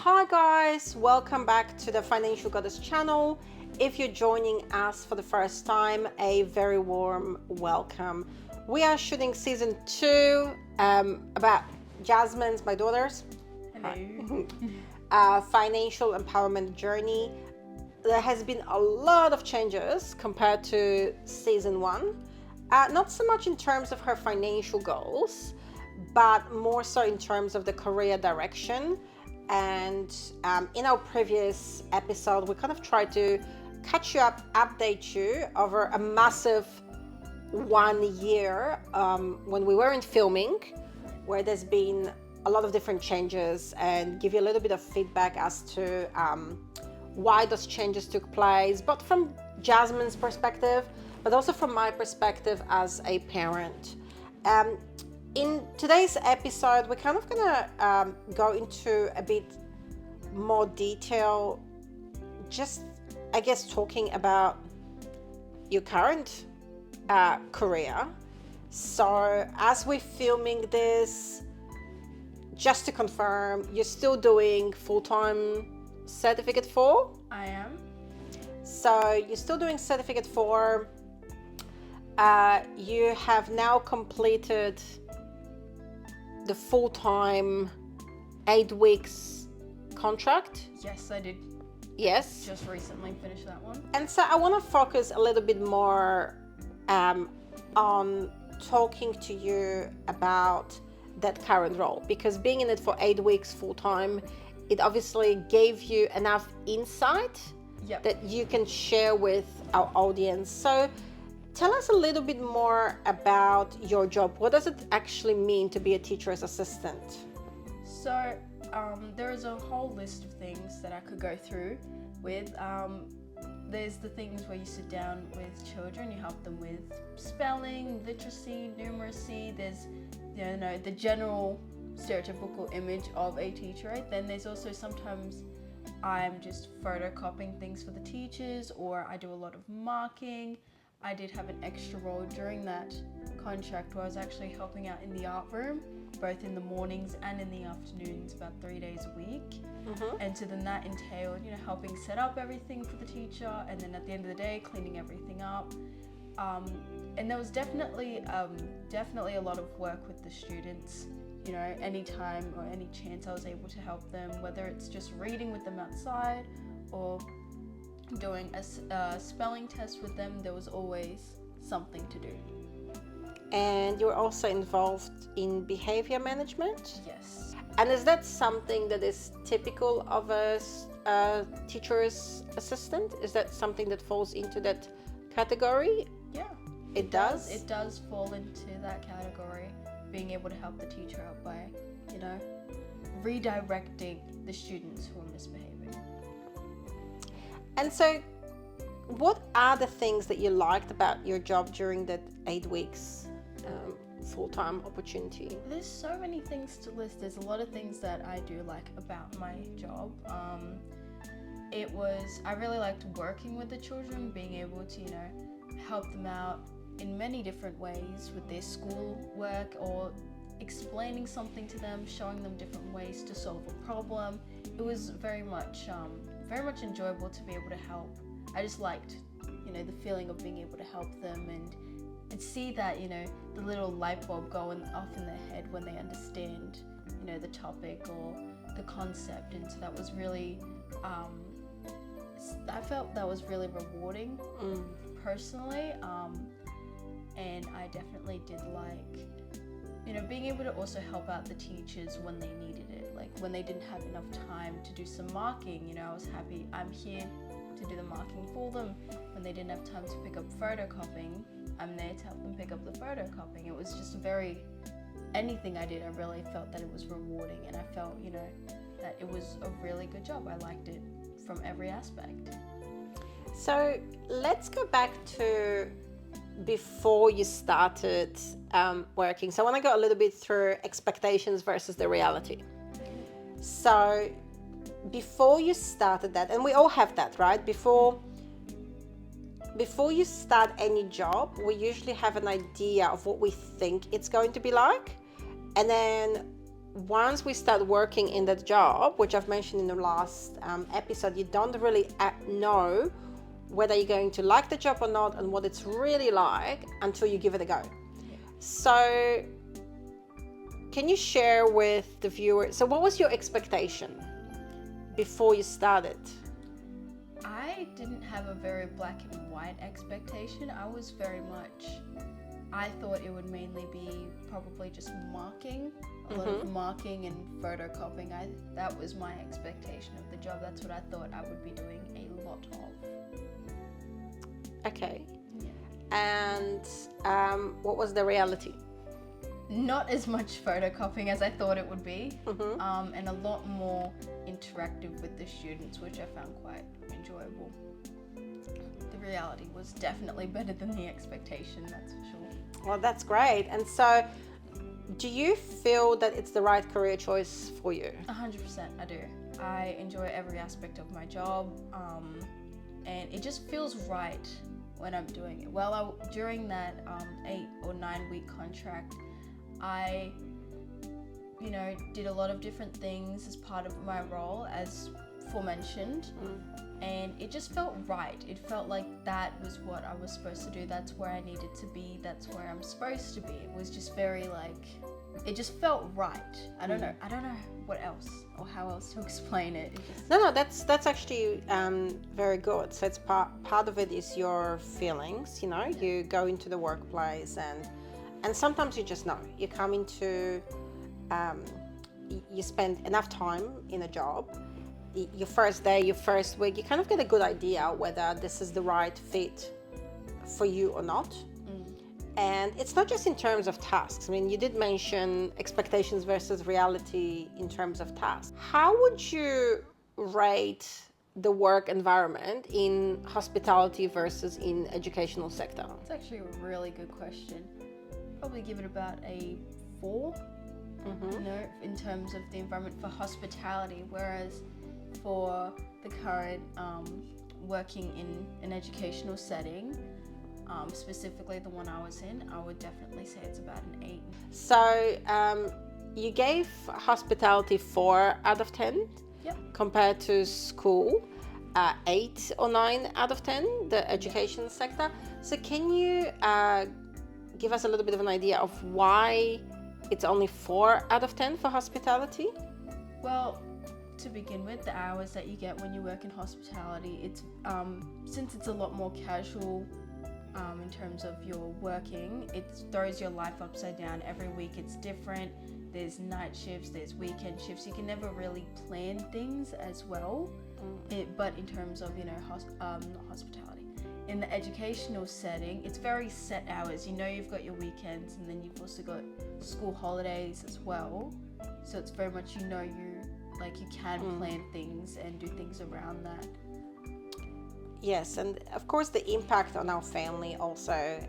Hi guys, welcome back to the Financial Goddess channel. If you're joining us for the first time, a very warm welcome. We are shooting season 2 about Jasmine's, my daughter's, financial empowerment journey. There has been a lot of changes compared to season 1. Not so much in terms of her financial goals, but more so in terms of the career direction. And in our previous episode, we kind of tried to catch you up, update you over a massive 1 year when we weren't filming, where there's been a lot of different changes, and give you a little bit of feedback as to why those changes took place, both from Jasmine's perspective, but also from my perspective as a parent. In today's episode, we're kind of gonna go into a bit more detail, just I guess talking about your current career. So as we're filming this, just to confirm, you're still doing full-time Certificate 4? I am. So you're still doing Certificate 4. You have now completed the full-time 8 weeks contract. Yes, I did. Yes. Just recently finished that one. And so I want to focus a little bit more on talking to you about that current role, because being in it for 8 weeks full-time, it obviously gave you enough insight that you can share with our audience. So tell us a little bit more about your job. What does it actually mean to be a teacher's assistant? So there is a whole list of things that I could go through with. There's the things where you sit down with children, you help them with spelling, literacy, numeracy. There's the general stereotypical image of a teacher, right? Then there's also sometimes I'm just photocopying things for the teachers, or I do a lot of marking. I did have an extra role during that contract where I was actually helping out in the art room, both in the mornings and in the afternoons, about 3 days a week. And so then that entailed, helping set up everything for the teacher, and then at the end of the day, cleaning everything up. And there was definitely a lot of work with the students. Any time or any chance I was able to help them, whether it's just reading with them outside or doing a spelling test with them, there was always something to do. And you're also involved in behavior management? Yes. And is that something that is typical of a teacher's assistant? Is that something that falls into that category? Yeah. It does? It does fall into that category, being able to help the teacher out by, redirecting the students who are misbehaving. And so, what are the things that you liked about your job during that 8 weeks full-time opportunity? There's so many things to list. There's a lot of things that I do like about my job. I really liked working with the children, being able to, help them out in many different ways with their school work, or explaining something to them, showing them different ways to solve a problem. It was very much enjoyable to be able to help. I just liked, the feeling of being able to help them and see that, the little light bulb going off in their head when they understand, the topic or the concept. And so that was really, I felt that was really rewarding personally. And I definitely did like, being able to also help out the teachers when they needed it. Like when they didn't have enough time to do some marking, I was happy. I'm here to do the marking for them. When they didn't have time to pick up photocopying, I'm there to help them pick up the photocopying. It was just anything I did, I really felt that it was rewarding, and I felt, that it was a really good job. I liked it from every aspect. So let's go back to before you started working. So I want to go a little bit through expectations versus the reality. So before you started that, and we all have that, right? Before you start any job, we usually have an idea of what we think it's going to be like. And then once we start working in that job, which I've mentioned in the last episode, you don't really know whether you're going to like the job or not and what it's really like until you give it a go. So can you share with the viewers, so what was your expectation before you started? I didn't have a very black and white expectation. I thought it would mainly be probably just marking, a lot of marking and photocopying. That was my expectation of the job. That's what I thought I would be doing a lot of. Okay. Yeah. And what was the reality? Not as much photocopying as I thought it would be, and a lot more interactive with the students, which I found quite enjoyable. The reality was definitely better than the expectation, that's for sure. Well, that's great. And so do you feel that it's the right career choice for you? 100% I do. I enjoy every aspect of my job, and it just feels right when I'm doing it. Well, during that 8 or 9 week contract, I did a lot of different things as part of my role, as aforementioned, and it just felt right. It felt like that was what I was supposed to do. That's where I needed to be. That's where I'm supposed to be. It was just very it just felt right. I don't know what else or how else to explain it. No, that's actually very good. So it's part of it is your feelings. You go into the workplace and sometimes you just know. You come into, you spend enough time in a job. Your first day, your first week, you kind of get a good idea whether this is the right fit for you or not. And it's not just in terms of tasks. I mean, you did mention expectations versus reality in terms of tasks. How would you rate the work environment in hospitality versus in educational sector? It's actually a really good question. Probably give it about a 4, in terms of the environment for hospitality, whereas for the current working in an educational setting, specifically the one I was in, I would definitely say it's about an 8. So you gave hospitality 4 out of 10. Yep. Compared to school, 8 or 9 out of 10, the education sector. So can you give us a little bit of an idea of why it's only 4 out of 10 for hospitality? Well, to begin with, the hours that you get when you work in hospitality, it's since it's a lot more casual in terms of your working, it throws your life upside down. Every week it's different. There's night shifts, there's weekend shifts. You can never really plan things as well. But in terms of not hospitality, in the educational setting, it's very set hours. You've got your weekends, and then you've also got school holidays as well. So it's very much you can plan things and do things around that. Yes, and of course the impact on our family also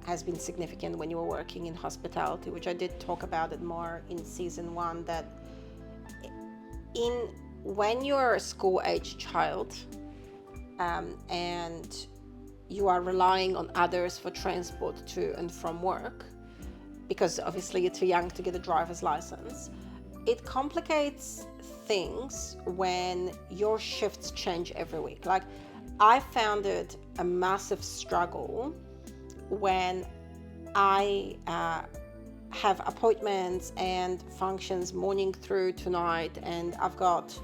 has been significant when you were working in hospitality, which I did talk about it more in season 1, that when you're a school-age child and you are relying on others for transport to and from work, because obviously you're too young to get a driver's license, it complicates things when your shifts change every week. Like, I found it a massive struggle when I have appointments and functions morning through to night, and I've got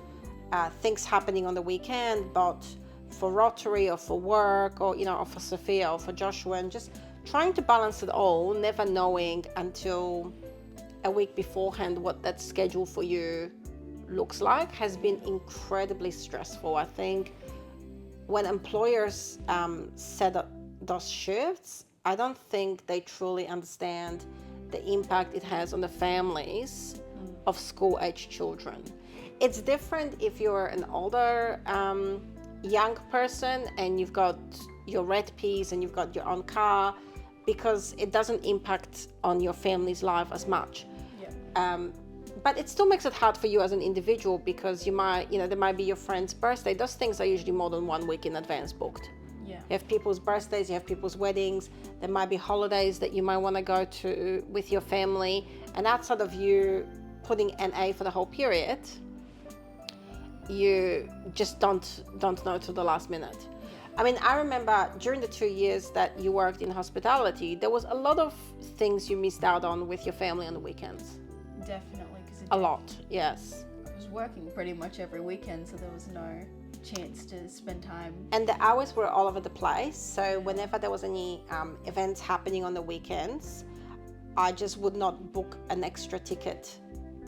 things happening on the weekend, but for Rotary or for work or or for Sophia or for Joshua, and just trying to balance it all, never knowing until a week beforehand what that schedule for you looks like, has been incredibly stressful. I think when employers set up those shifts, I don't think they truly understand the impact it has on the families of school-age children. It's different if you're an older young person and you've got your red peas and you've got your own car, because it doesn't impact on your family's life as much. But it still makes it hard for you as an individual, because you might, there might be your friend's birthday. Those things are usually more than 1 week in advance booked. Yeah. You have people's birthdays, you have people's weddings. There might be holidays that you might want to go to with your family. And outside of you putting NA for the whole period, you just don't know till the last minute. I mean, I remember during the 2 years that you worked in hospitality, there was a lot of things you missed out on with your family on the weekends. Definitely, because A lot, yes. I was working pretty much every weekend, so there was no chance to spend time. And the hours were all over the place. So whenever there was any events happening on the weekends, I just would not book an extra ticket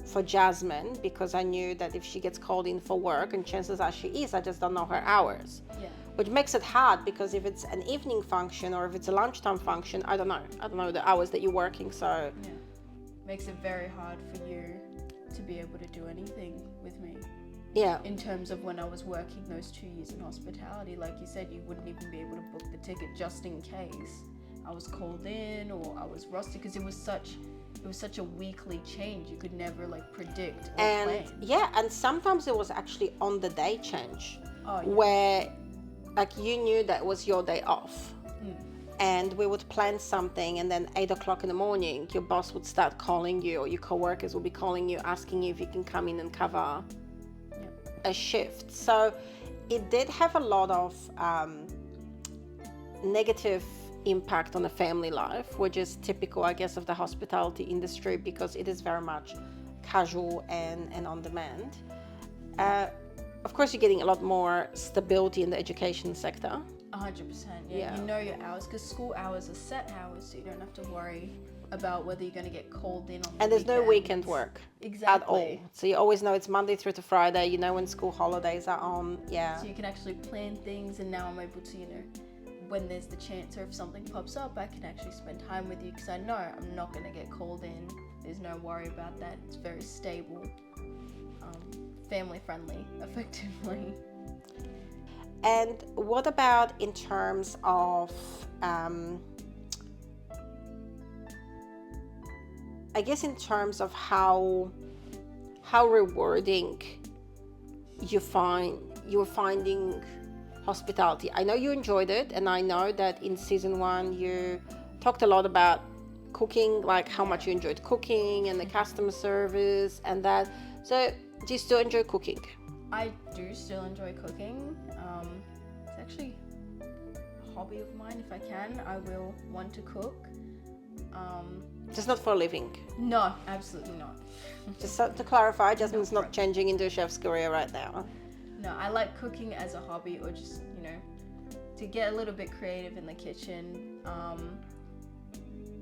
for Jasmine, because I knew that if she gets called in for work, and chances are she is, I just don't know her hours. Yeah. Which makes it hard, because if it's an evening function or if it's a lunchtime function, I don't know the hours that you're working. So Yeah. Makes it very hard for you to be able to do anything with me. yeah. In terms of when I was working those 2 years in hospitality, like you said, you wouldn't even be able to book the ticket just in case I was called in or I was rostered, because it was such a weekly change. You could never like predict or And plan. yeah, and sometimes it was actually on the day change, Oh, yeah. where like you knew that was your day off. Mm. And we would plan something, and then 8 o'clock in the morning your boss would start calling you, or your co-workers would be calling you asking you if you can come in and cover a shift. So it did have a lot of negative impact on the family life, which is typical, I guess, of the hospitality industry, because it is very much casual and on demand. Of course, you're getting a lot more stability in the education sector. 100%. Yeah. Yeah. You know your hours, because school hours are set hours, so you don't have to worry about whether you're going to get called in on the And there's no weekend weekends. work Exactly. at all. So you always know it's Monday through to Friday. You know when school holidays are on. Yeah. So you can actually plan things, and now I'm able to, when there's the chance, or if something pops up, I can actually spend time with you, because I know I'm not going to get called in. There's no worry about that. It's very stable, family friendly, effectively. And what about in terms of, I guess in terms of how rewarding you were finding hospitality? I know you enjoyed it, and I know that in season 1 you talked a lot about cooking, like how much you enjoyed cooking and the customer service and that. So do you still enjoy cooking? I do still enjoy cooking. It's actually a hobby of mine. If I can, I will want to cook. Just not for a living. No, absolutely not. Just so to clarify, Jasmine's not changing into a chef's career right now. No, I like cooking as a hobby, or just, to get a little bit creative in the kitchen.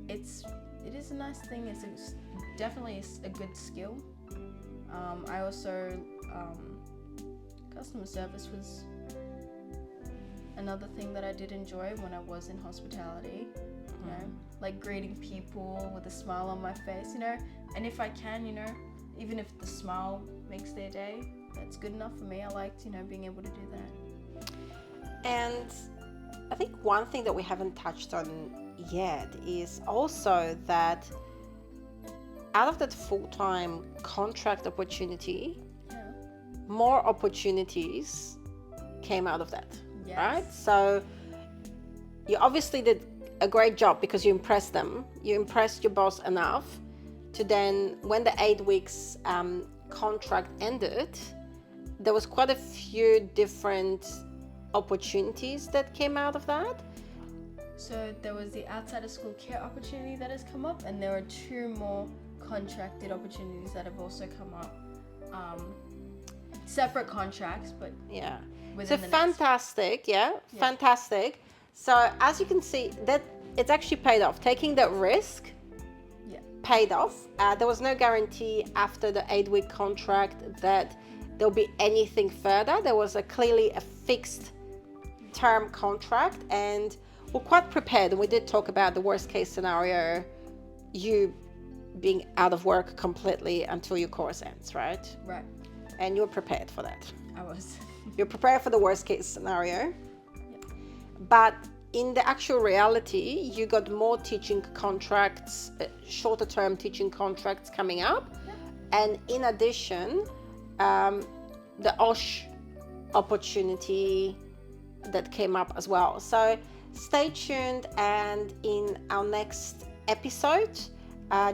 It is a nice thing. It's definitely a good skill. I also, customer service was another thing that I did enjoy when I was in hospitality. Like greeting people with a smile on my face, and if I can, even if the smile makes their day, that's good enough for me. I liked, being able to do that. And I think one thing that we haven't touched on yet is also that out of that full-time contract opportunity, more opportunities came out of that. Yes. Right? So you obviously did a great job, because you impressed them. You impressed your boss enough to then, when the 8 weeks contract ended, there was quite a few different opportunities that came out of that. So there was the outside of school care opportunity that has come up, and there are 2 more contracted opportunities that have also come up. Separate contracts, but Yeah. within So the fantastic, fantastic. So as you can see, that it's actually paid off. Taking that risk paid off. There was no guarantee after the 8-week contract that there'll be anything further. There was clearly a fixed term contract, and we're quite prepared. And we did talk about the worst case scenario, you being out of work completely until your course ends, right? Right. And you're prepared for that. I was. You're prepared for the worst case scenario. But in the actual reality, you got more teaching contracts, shorter term teaching contracts coming up. And in addition, the OSH opportunity that came up as well. So stay tuned, and in our next episode,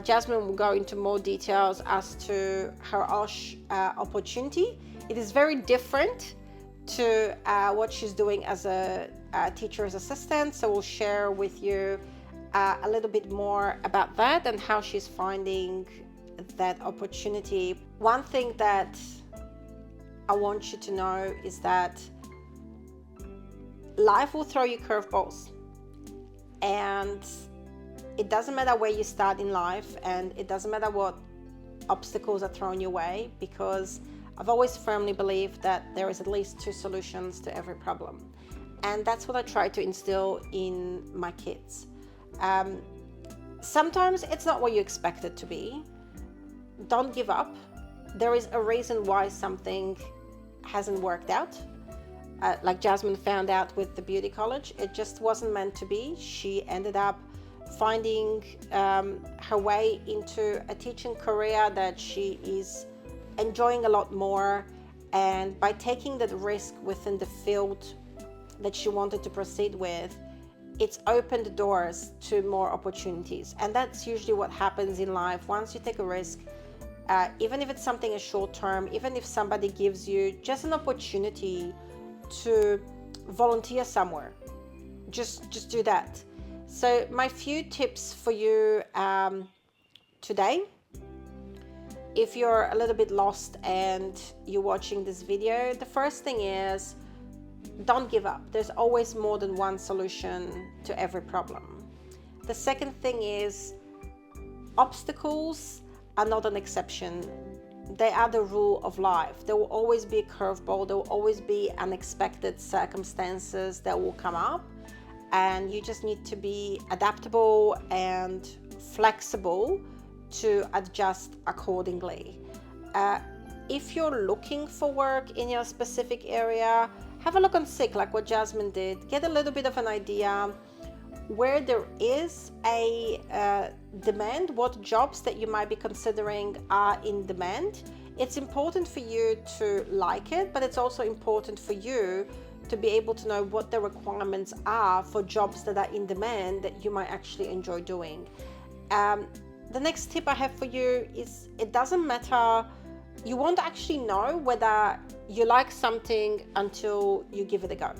Jasmine will go into more details as to her OSH opportunity. It is very different to what she's doing as a teacher's assistant. So we'll share with you a little bit more about that and how she's finding that opportunity. One thing that I want you to know is that life will throw you curveballs, and it doesn't matter where you start in life, and it doesn't matter what obstacles are thrown your way, because I've always firmly believed that there is at least two solutions to every problem. And that's what I try to instill in my kids. Sometimes it's not what you expect it to be. Don't give up. There is a reason why something hasn't worked out. Like Jasmine found out with the beauty college, it just wasn't meant to be. She ended up finding her way into a teaching career that she is enjoying a lot more, and by taking that risk within the field that she wanted to proceed with, it's opened doors to more opportunities. And that's usually what happens in life. Once you take a risk, even if it's something as short term, even if somebody gives you just an opportunity to volunteer somewhere, just do that. So my few tips for you today, if you're a little bit lost and you're watching this video, the first thing is, don't give up. There's always more than one solution to every problem. The second thing is, obstacles are not an exception. They are the rule of life. There will always be a curveball. There will always be unexpected circumstances that will come up, and you just need to be adaptable and flexible to adjust accordingly. If you're looking for work in your specific area, have a look on SICK, like what Jasmine did. Get a little bit of an idea where there is a demand, what jobs that you might be considering are in demand. It's important for you to like it, but it's also important for you to be able to know what the requirements are for jobs that are in demand that you might actually enjoy doing. The next tip I have for you is, it doesn't matter, you won't actually know whether you like something until you give it a go.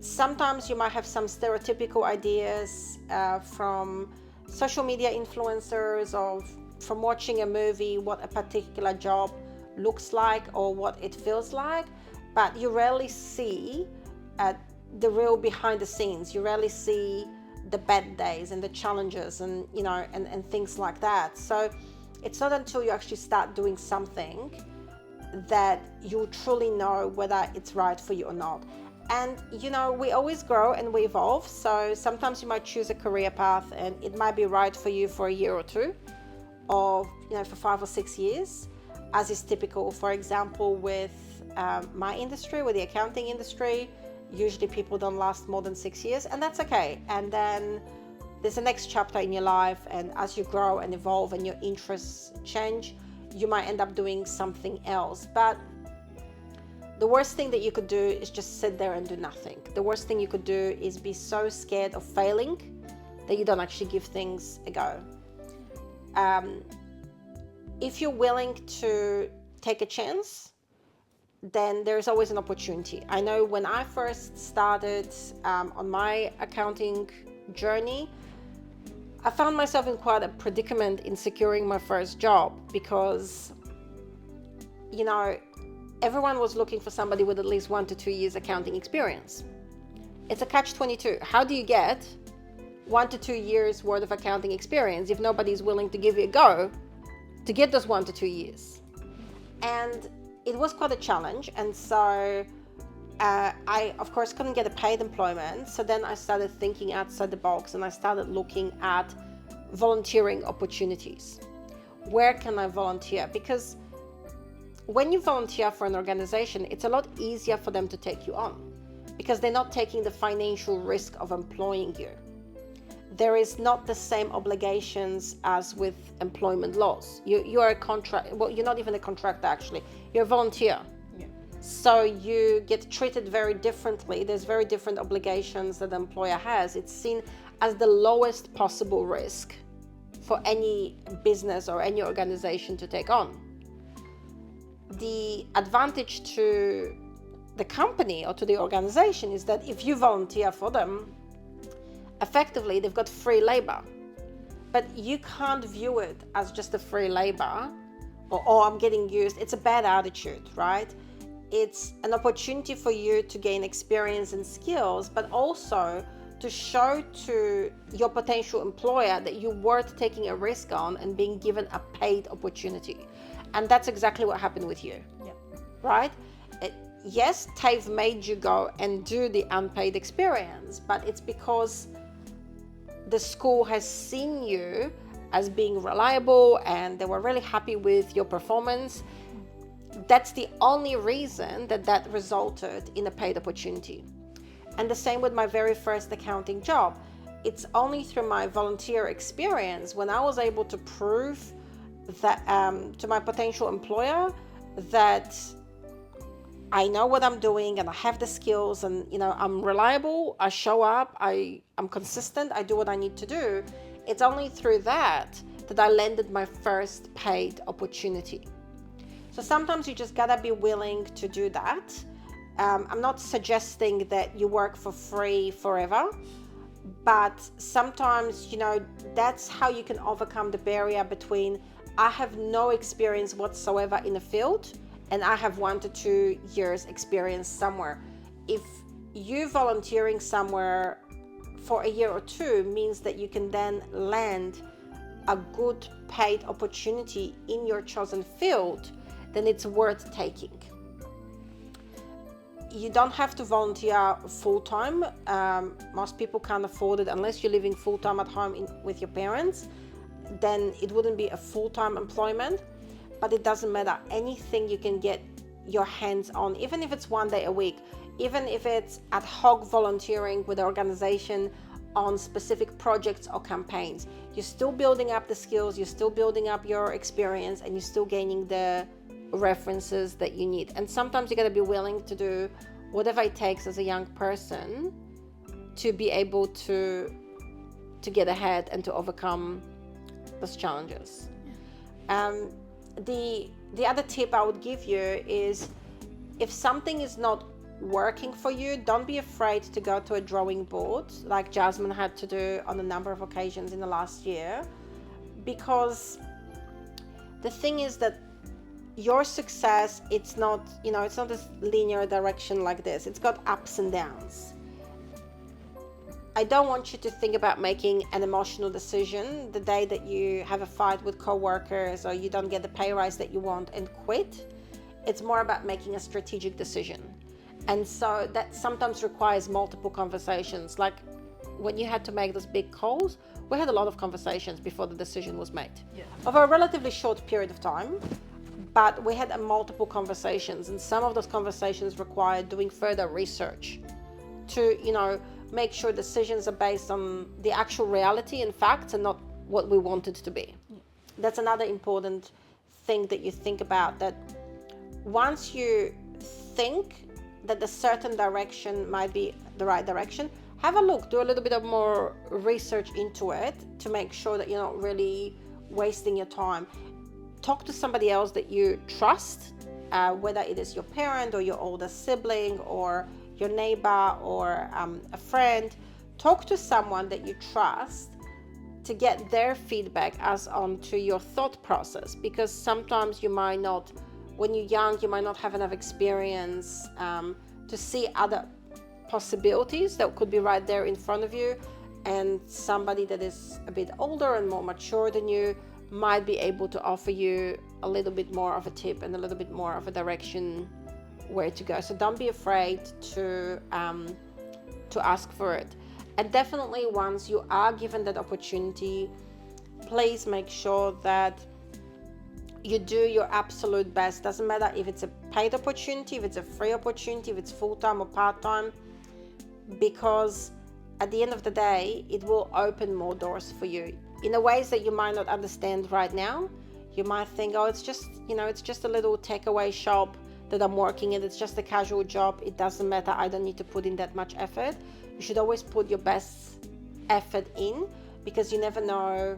Sometimes you might have some stereotypical ideas from social media influencers, or from watching a movie, what a particular job looks like or what it feels like, but you rarely see the real behind the scenes. You rarely see the bad days and the challenges and and things like that. So it's not until you actually start doing something that you truly know whether it's right for you or not. And we always grow and we evolve. So sometimes you might choose a career path and it might be right for you for a year or two, or for 5 or 6 years, as is typical. For example, with my industry, with the accounting industry, usually people don't last more than 6 years, and that's okay. And then there's the next chapter in your life, and as you grow and evolve and your interests change, you might end up doing something else. But the worst thing that you could do is just sit there and do nothing. The worst thing you could do is be so scared of failing that you don't actually give things a go. If you're willing to take a chance, then there's always an opportunity. I know when I first started on my accounting journey, I found myself in quite a predicament in securing my first job, because everyone was looking for somebody with at least 1 to 2 years accounting experience. It's a catch-22. How do you get 1 to 2 years worth of accounting experience if nobody's willing to give you a go to get those 1 to 2 years? And it was quite a challenge. And so I, of course, couldn't get a paid employment. So then I started thinking outside the box, and I started looking at volunteering opportunities. Where can I volunteer? Because when you volunteer for an organization, it's a lot easier for them to take you on, because they're not taking the financial risk of employing you. There is not the same obligations as with employment laws. You are a contract, well, you're not even a contractor actually, you're a volunteer. Yeah. So you get treated very differently. There's very different obligations that the employer has. It's seen as the lowest possible risk for any business or any organization to take on. The advantage to the company or to the organization is that if you volunteer for them, effectively they've got free labor. But you can't view it as just a free labor or, oh, I'm getting used. It's a bad attitude, right? It's an opportunity for you to gain experience and skills, but also to show to your potential employer that you're worth taking a risk on and being given a paid opportunity. And that's exactly what happened with you, right? Yes, TAFE made you go and do the unpaid experience, but it's because the school has seen you as being reliable and they were really happy with your performance. That's the only reason that resulted in a paid opportunity. And the same with my very first accounting job. It's only through my volunteer experience when I was able to prove that to my potential employer that I know what I'm doing and I have the skills and, you know, I'm reliable, I show up, I'm consistent, I do what I need to do. It's only through that I landed my first paid opportunity. So sometimes you just gotta be willing to do that. I'm not suggesting that you work for free forever, but sometimes, you know, that's how you can overcome the barrier between I have no experience whatsoever in the field and I have 1 to 2 years experience somewhere. If you volunteering somewhere for a year or two means that you can then land a good paid opportunity in your chosen field, then it's worth taking. You don't have to volunteer full-time. Most people can't afford it unless you're living full-time at home with your parents. Then it wouldn't be a full-time employment, but it doesn't matter. Anything you can get your hands on, even if it's 1 day a week, even if it's ad hoc volunteering with an organization on specific projects or campaigns, you're still building up the skills, you're still building up your experience, and you're still gaining the references that you need. And sometimes you got to be willing to do whatever it takes as a young person to be able to get ahead and to overcome those challenges. The other tip I would give you is if something is not working for you, don't be afraid to go to a drawing board like Jasmine had to do on a number of occasions in the last year, because the thing is that your success, it's not, you know, it's not a linear direction like this. It's got ups and downs. I don't want you to think about making an emotional decision the day that you have a fight with coworkers or you don't get the pay rise that you want and quit. It's more about making a strategic decision. And so that sometimes requires multiple conversations. Like when you had to make those big calls, we had a lot of conversations before the decision was made. Over a relatively short period of time, but we had multiple conversations, and some of those conversations required doing further research to, you know, make sure decisions are based on the actual reality and facts and not what we want it to be. That's another important thing that you think about, that once you think that a certain direction might be the right direction, have a look, do a little bit of more research into it to make sure that you're not really wasting your time. Talk to somebody else that you trust, whether it is your parent or your older sibling or your neighbor or a friend. Talk to someone that you trust to get their feedback as onto your thought process, because sometimes you might not, when you're young, you might not have enough experience to see other possibilities that could be right there in front of you, and somebody that is a bit older and more mature than you might be able to offer you a little bit more of a tip and a little bit more of a direction where to go. So don't be afraid to ask for it. And definitely once you are given that opportunity, please make sure that you do your absolute best. Doesn't matter if it's a paid opportunity, if it's a free opportunity, if it's full-time or part-time, because at the end of the day, it will open more doors for you in a ways that you might not understand right now. You might think, oh, it's just, you know, it's just a little takeaway shop that I'm working in. It's just a casual job. It doesn't matter. I don't need to put in that much effort. You should always put your best effort in, because you never know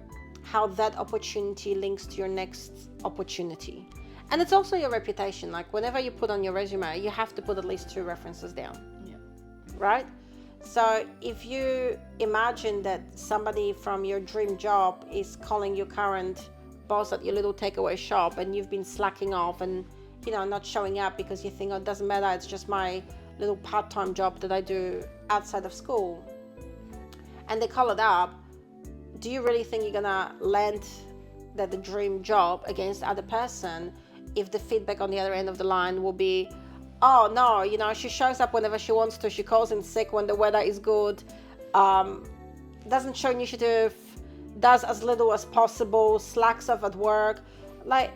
how that opportunity links to your next opportunity. And it's also your reputation. Like whenever you put on your resume, you have to put at least 2 references down. Yeah. Right? So if you imagine that somebody from your dream job is calling your current boss at your little takeaway shop, and you've been slacking off and not showing up because you think, oh, it doesn't matter, it's just my little part-time job that I do outside of school, and they call it up, do you really think you're gonna land the dream job against the other person if the feedback on the other end of the line will be, oh no, she shows up whenever she wants to, she calls in sick when the weather is good, doesn't show initiative, does as little as possible, slacks off at work? Like,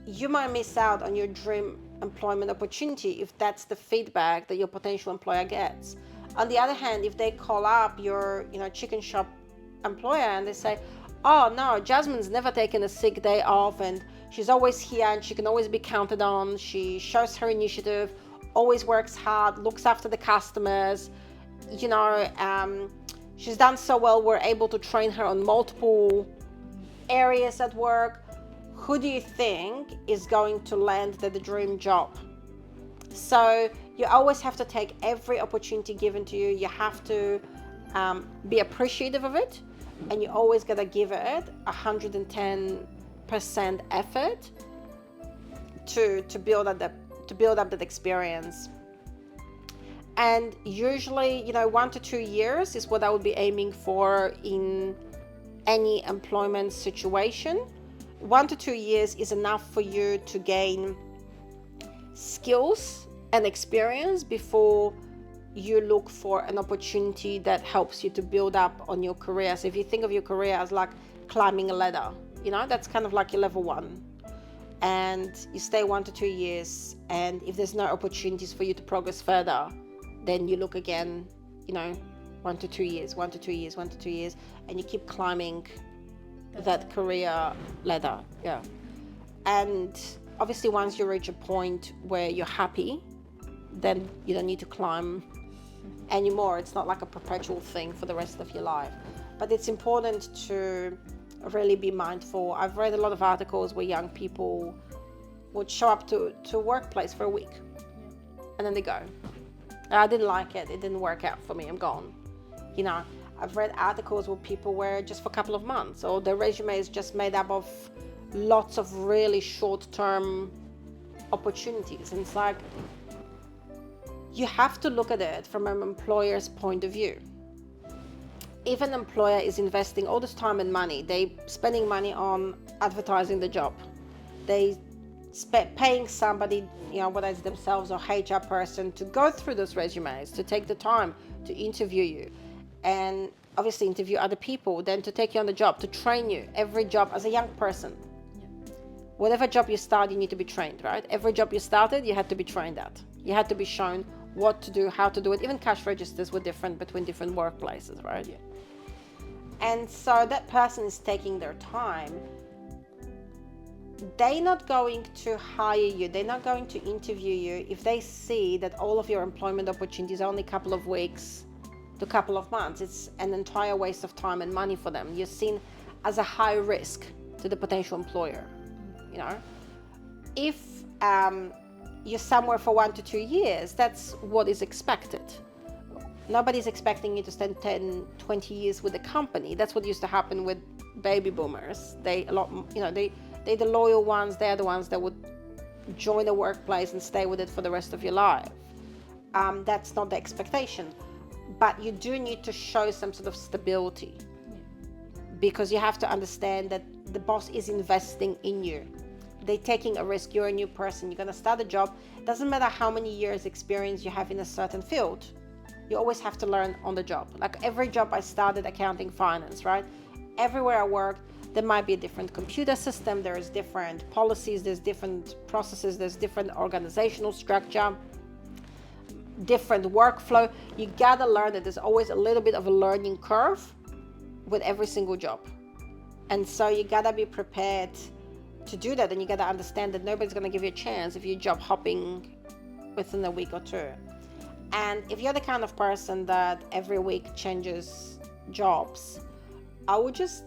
you might miss out on your dream employment opportunity if that's the feedback that your potential employer gets. On the other hand, if they call up your chicken shop employer and they say, oh no, Jasmine's never taken a sick day off, and she's always here and she can always be counted on, she shows her initiative, always works hard, looks after the customers, she's done so well, we're able to train her on multiple areas at work, who do you think is going to land the dream job? So you always have to take every opportunity given to you. You have to be appreciative of it, and you always got to give it 110% effort to build up that experience. And usually, 1 to 2 years is what I would be aiming for in any employment situation. 1 to 2 years is enough for you to gain skills and experience before you look for an opportunity that helps you to build up on your career. So if you think of your career as like climbing a ladder, that's kind of like your level 1. And you stay 1 to 2 years, and if there's no opportunities for you to progress further, then you look again, 1 to 2 years, 1 to 2 years, 1 to 2 years, and you keep climbing that career ladder. Yeah. And obviously once you reach a point where you're happy, then you don't need to climb anymore. It's not like a perpetual thing for the rest of your life. But it's important to really be mindful. I've read a lot of articles where young people would show up to a workplace for a week, and then they go. I didn't like it. It didn't work out for me. I'm gone. I've read articles where people were just for a couple of months, or their resume is just made up of lots of really short-term opportunities. And it's like, you have to look at it from an employer's point of view. If an employer is investing all this time and money, they spending money on advertising the job, they paying somebody, whether it's themselves or HR person, to go through those resumes, to take the time to interview you, and obviously interview other people, then to take you on the job, to train you. Every job as a young person, whatever job you start, you need to be trained, right? Every job you started, you had to be trained at. You had to be shown what to do, how to do it. Even cash registers were different between different workplaces, right? Yeah. And so that person is taking their time. They're not going to hire you, they're not going to interview you if they see that all of your employment opportunities are only a couple of weeks to a couple of months. It's an entire waste of time and money for them. You're seen as a high risk to the potential employer. If you're somewhere for 1 to 2 years, that's what is expected. Nobody's expecting you to spend 10, 20 years with the company. That's what used to happen with baby boomers. They're the loyal ones. They're the ones that would join the workplace and stay with it for the rest of your life. That's not the expectation. But you do need to show some sort of stability, because you have to understand that the boss is investing in you. They're taking a risk. You're a new person. You're going to start a job. It doesn't matter how many years experience you have in a certain field. You always have to learn on the job. Like every job I started, accounting, finance, right? Everywhere I worked, there might be a different computer system. There's different policies. There's different processes. There's different organizational structure, different workflow. You got to learn that there's always a little bit of a learning curve with every single job. And so you got to be prepared to do that. And you got to understand that nobody's going to give you a chance if you're job hopping within a week or two. And if you're the kind of person that every week changes jobs, I would just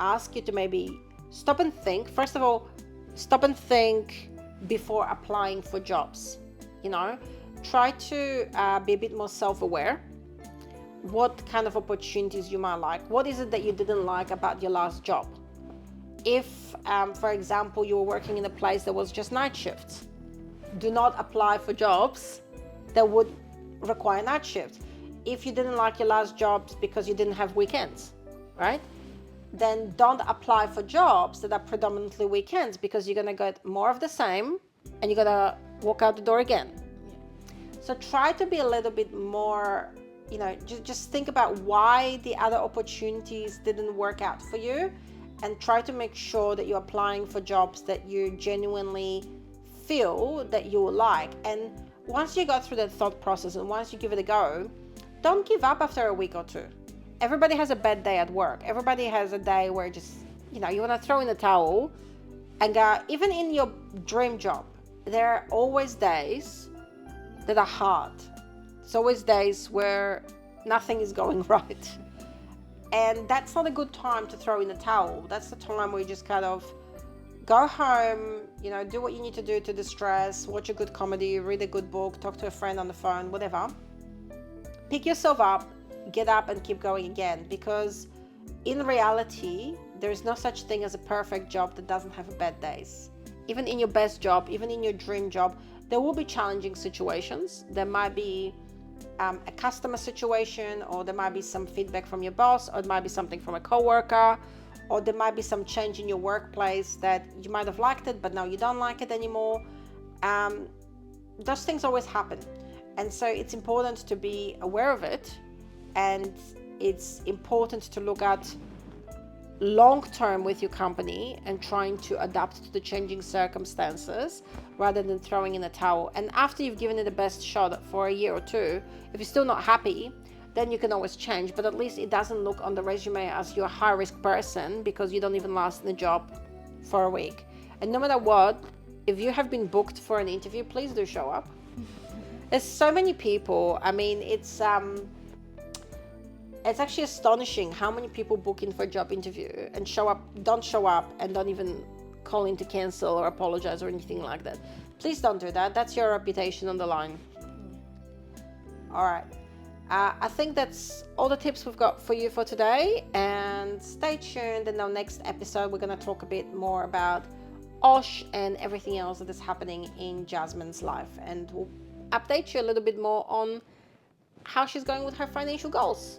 ask you to maybe stop and think. First of all, stop and think before applying for jobs. You know, try to be a bit more self-aware. What kind of opportunities you might like? What is it that you didn't like about your last job? If, for example, you were working in a place that was just night shifts, do not apply for jobs that would require night shifts. If you didn't like your last jobs because you didn't have weekends, right? Then don't apply for jobs that are predominantly weekends, because you're going to get more of the same and you're going to walk out the door again. So try to be a little bit more, you know, just think about why the other opportunities didn't work out for you, and try to make sure that you're applying for jobs that you genuinely feel that you will like. And once you go through that thought process and once you give it a go, don't give up after a week or two. Everybody has a bad day at work. Everybody has a day where just, you know, you want to throw in the towel and go. Even in your dream job, there are always days that are hard. It's always days where nothing is going right. And that's not a good time to throw in the towel. That's the time where you just kind of go home, you know, do what you need to do to distress, watch a good comedy, read a good book, talk to a friend on the phone, whatever. Pick yourself up, get up and keep going again, because in reality, there is no such thing as a perfect job that doesn't have bad days. Even in your best job, even in your dream job, there will be challenging situations. There might be a customer situation, or there might be some feedback from your boss, or it might be something from a coworker, or there might be some change in your workplace that you might have liked it, but now you don't like it anymore. Those things always happen. And so it's important to be aware of it, and it's important to look at long term with your company and trying to adapt to the changing circumstances rather than throwing in a towel. And after you've given it the best shot for a year or two, if you're still not happy, then you can always change, but at least it doesn't look on the resume as you're a high risk person because you don't even last in the job for a week. And no matter what, if you have been booked for an interview, please do show up. There's so many people. I mean, it's actually astonishing how many people book in for a job interview and don't show up and don't even call in to cancel or apologize or anything like that. Please don't do that. That's your reputation on the line. All right. I think that's all the tips we've got for you for today, and stay tuned. In our next episode, we're going to talk a bit more about Osh and everything else that is happening in Jasmine's life, and we'll update you a little bit more on how she's going with her financial goals.